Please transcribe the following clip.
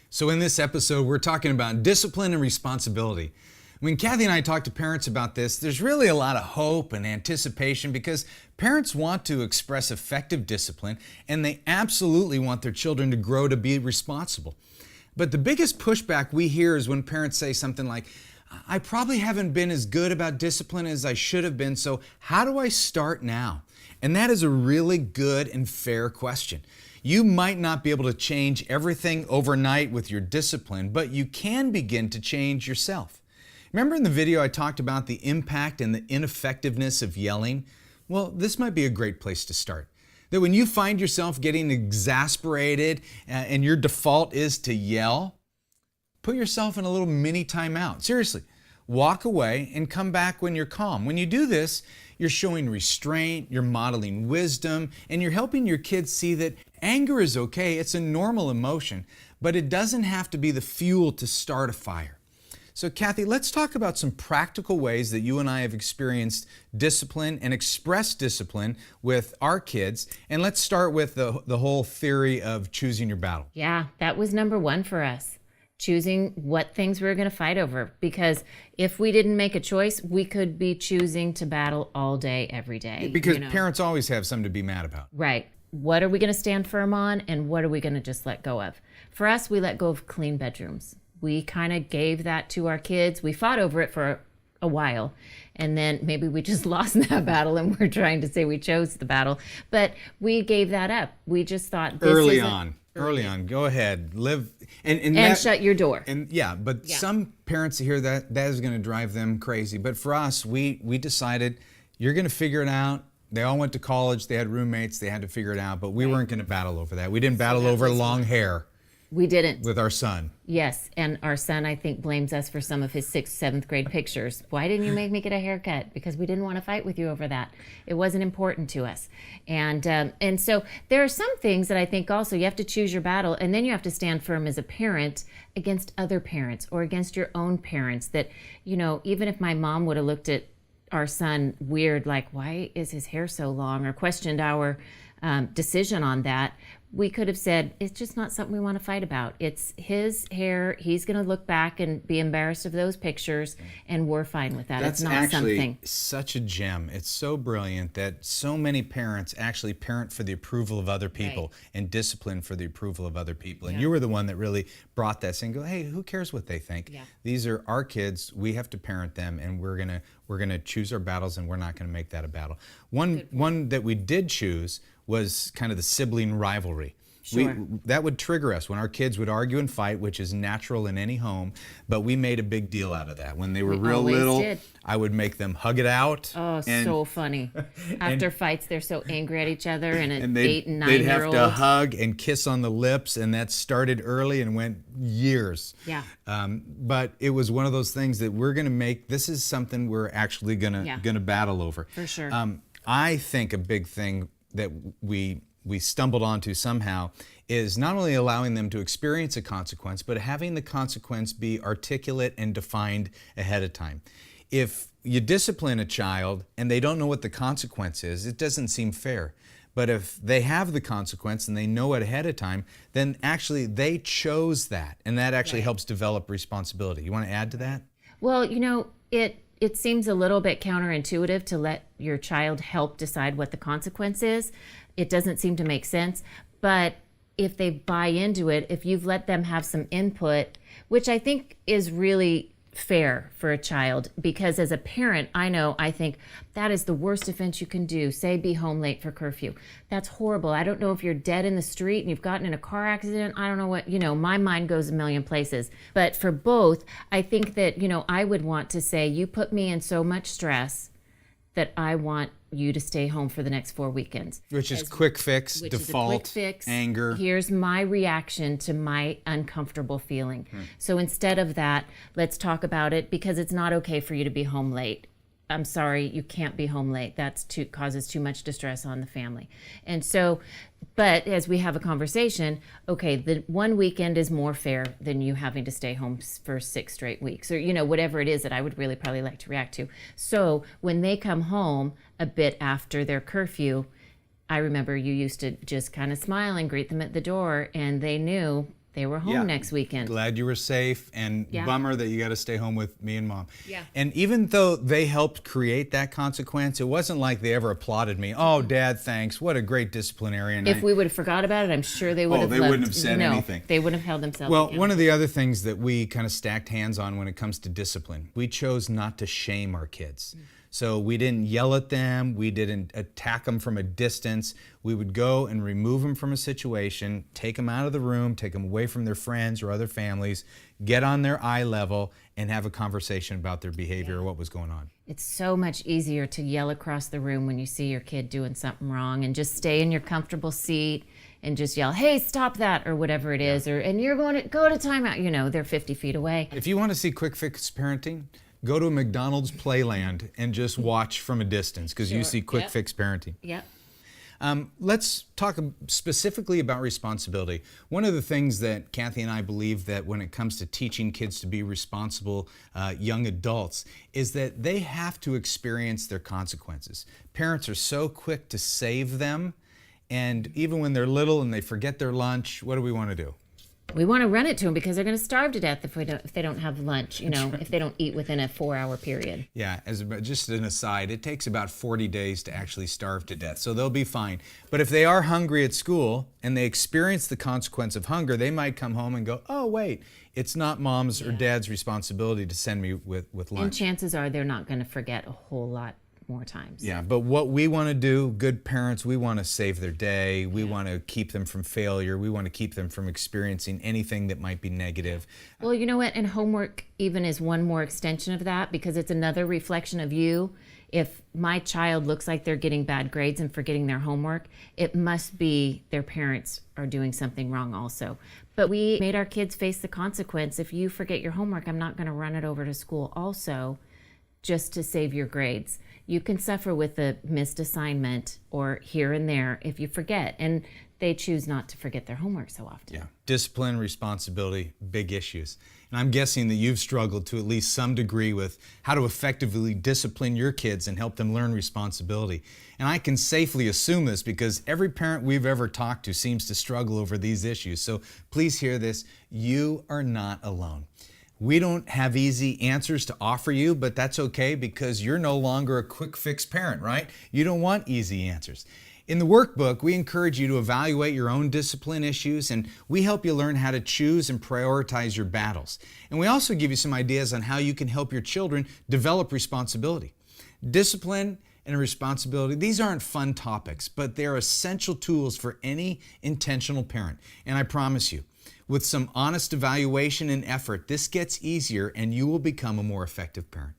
So in this episode, we're talking about discipline and responsibility. When Kathy and I talk to parents about this, there's really a lot of hope and anticipation because parents want to express effective discipline and they absolutely want their children to grow to be responsible. But the biggest pushback we hear is when parents say something like, I probably haven't been as good about discipline as I should have been, so how do I start now? And that is a really good and fair question. You might not be able to change everything overnight with your discipline, but you can begin to change yourself. Remember in the video I talked about the impact and the ineffectiveness of yelling? Well, this might be a great place to start. That when you find yourself getting exasperated and your default is to yell, put yourself in a little mini timeout. Seriously, walk away and come back when you're calm. When you do this, you're showing restraint, you're modeling wisdom, and you're helping your kids see that anger is okay. It's a normal emotion, but it doesn't have to be the fuel to start a fire. So Kathy, let's talk about some practical ways that you and I have experienced discipline and expressed discipline with our kids. And let's start with the whole theory of choosing your battle. Yeah, that was number one for us. Choosing what things we were going to fight over. Because if we didn't make a choice, we could be choosing to battle all day, every day. Because parents always have something to be mad about. Right. What are we going to stand firm on and what are we going to just let go of? For us, we let go of clean bedrooms. We kind of gave that to our kids. We fought over it for a while. And then maybe we just lost that battle and we're trying to say we chose the battle. But we gave that up. We just thought this Early on, go ahead, live and shut your door. And but some parents hear that is going to drive them crazy. But for us, we decided you're going to figure it out. They all went to college. They had roommates. They had to figure it out. But we weren't going to battle over that. We didn't battle over long hair. We didn't. With our son. Yes, and our son, I think, blames us for some of his 6th, 7th grade pictures. Why didn't you make me get a haircut? Because we didn't want to fight with you over that. It wasn't important to us. And so there are some things that I think also you have to choose your battle, and then you have to stand firm as a parent against other parents or against your own parents. That, even if my mom would have looked at our son weird, like, why is his hair so long, or questioned our decision on that, we could have said, it's just not something we want to fight about. It's his hair. He's going to look back and be embarrassed of those pictures, and we're fine with that. That's it's not actually something. Such a gem. It's so brilliant that so many parents actually parent for the approval of other people and discipline for the approval of other people. And you were the one that really brought that saying, go, hey, who cares what they think? Yeah. These are our kids. We have to parent them, and we're gonna choose our battles, and we're not going to make that a battle. One that we did choose was kind of the sibling rivalry. Sure. That would trigger us when our kids would argue and fight, which is natural in any home, but we made a big deal out of that. When they were real little, I would make them hug it out. Oh, so funny. After fights, they're so angry at each other, and an 8 and 9 they'd year old. have to hug and kiss on the lips, and that started early and went years. Yeah. But it was one of those things that we're going to make. This is something we're actually going to battle over. For sure. I think a big thing that we stumbled onto somehow is not only allowing them to experience a consequence, but having the consequence be articulate and defined ahead of time. If you discipline a child and they don't know what the consequence is, it doesn't seem fair. But if they have the consequence and they know it ahead of time, then actually they chose that, and that actually helps develop responsibility. You want to add to that? Well, it seems a little bit counterintuitive to let your child help decide what the consequence is. It doesn't seem to make sense. But if they buy into it, if you've let them have some input, which I think is really fair for a child, because as a parent, I think that is the worst offense you can do. Say, be home late for curfew. That's horrible. I don't know if you're dead in the street and you've gotten in a car accident. I don't know what, my mind goes a million places. But for both, I think that, I would want to say, you put me in so much stress that I want you to stay home for the next 4 weekends. Which is quick fix, default, anger. Here's my reaction to my uncomfortable feeling. So instead of that, let's talk about it, because it's not okay for you to be home late. I'm sorry, you can't be home late. That causes too much distress on the family. And so, but as we have a conversation, okay, the one weekend is more fair than you having to stay home for 6 straight weeks, or, whatever it is that I would really probably like to react to. So when they come home a bit after their curfew, I remember you used to just kind of smile and greet them at the door, and they knew they were home Yeah. next weekend. Glad you were safe, and Yeah. bummer that you got to stay home with me and Mom. Yeah. And even though they helped create that consequence, it wasn't like they ever applauded me. Oh, Dad, thanks. What a great disciplinarian. If we would have forgot about it, I'm sure they would have they wouldn't have said anything. They wouldn't have held themselves Well, accountable. one of the other things that we kind of stacked hands on when it comes to discipline, we chose not to shame our kids. So we didn't yell at them, we didn't attack them from a distance. We would go and remove them from a situation, take them out of the room, take them away from their friends or other families, get on their eye level, and have a conversation about their behavior or what was going on. It's so much easier to yell across the room when you see your kid doing something wrong, and just stay in your comfortable seat and just yell, "Hey, stop that," or whatever it is, and you're going to go to timeout. You know, they're 50 feet away. If you want to see quick fix parenting, go to a McDonald's Playland and just watch from a distance, because you Sure. see quick Yep. fix parenting. Yep. Let's talk specifically about responsibility. One of the things that Cathy and I believe that when it comes to teaching kids to be responsible young adults is that they have to experience their consequences. Parents are so quick to save them, and even when they're little and they forget their lunch, what do we want to do? We want to run it to them because they're going to starve to death if they don't have lunch, you know, if they don't eat within a 4-hour period. Yeah, just an aside, it takes about 40 days to actually starve to death, so they'll be fine. But if they are hungry at school and they experience the consequence of hunger, they might come home and go, oh, wait, it's not Mom's or Dad's responsibility to send me with And lunch. chances are they're not going to forget a whole lot more times. Yeah, but what we want to do, good parents, we want to save their day. We want to keep them from failure. We want to keep them from experiencing anything that might be negative. Well, you know what? And homework even is one more extension of that, because it's another reflection of you. If my child looks like they're getting bad grades and forgetting their homework, it must be their parents are doing something wrong also. But we made our kids face the consequence. If you forget your homework, I'm not going to run it over to school also just to save your grades. You can suffer with a missed assignment or here and there if you forget. And they choose not to forget their homework so often. Yeah, discipline, responsibility, big issues. And I'm guessing that you've struggled to at least some degree with how to effectively discipline your kids and help them learn responsibility. And I can safely assume this because every parent we've ever talked to seems to struggle over these issues. So please hear this, you are not alone. We don't have easy answers to offer you, but that's okay because you're no longer a quick fix parent, right? You don't want easy answers. In the workbook, we encourage you to evaluate your own discipline issues, and we help you learn how to choose and prioritize your battles. And we also give you some ideas on how you can help your children develop responsibility. Discipline and responsibility, these aren't fun topics, but they're essential tools for any intentional parent. And I promise you, with some honest evaluation and effort, this gets easier and you will become a more effective parent.